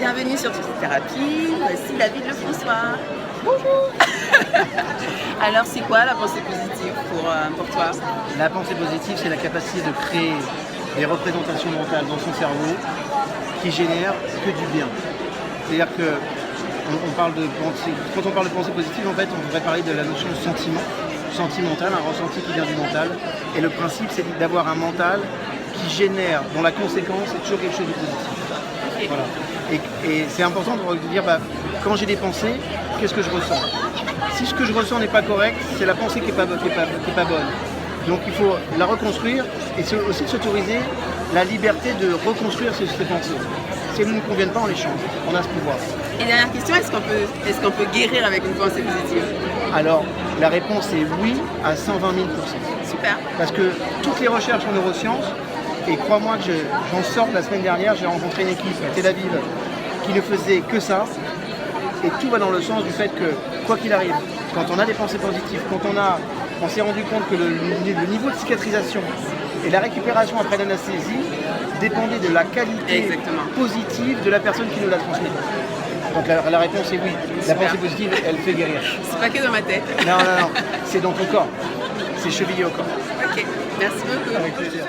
Bienvenue sur Toute Thérapie, voici David Lefrançois. Bonjour. Alors c'est quoi la pensée positive pour toi? La pensée positive, c'est la capacité de créer des représentations mentales dans son cerveau qui génèrent que du bien. C'est-à-dire que quand on parle de pensée positive, en fait, on devrait parler de la notion de sentimental, un ressenti qui vient du mental. Et le principe, c'est d'avoir un mental qui génère, dont la conséquence est toujours quelque chose de positif. Okay. Voilà. Et c'est important de dire, quand j'ai des pensées, qu'est-ce que je ressens? Si ce que je ressens n'est pas correct, c'est la pensée qui n'est pas bonne. Donc il faut la reconstruire et aussi s'autoriser la liberté de reconstruire ces pensées. Si elles ne nous conviennent pas, on les change. On a ce pouvoir. Et dernière question, est-ce qu'on peut guérir avec une pensée positive? Alors, la réponse est oui à 120 000 %. Super. Parce que toutes les recherches en neurosciences, et crois-moi que j'en sors la semaine dernière, j'ai rencontré une équipe à Tel Aviv qui ne faisait que ça. Et tout va dans le sens du fait que, quoi qu'il arrive, quand on a des pensées positives, quand on s'est rendu compte que le niveau de cicatrisation et la récupération après l'anesthésie dépendait de la qualité positive de la personne qui nous l'a transmis. Donc la réponse est oui. La pensée positive, elle fait guérir. C'est pas que dans ma tête. Non, c'est dans ton corps. C'est chevillé au corps. Ok, merci beaucoup. Avec plaisir.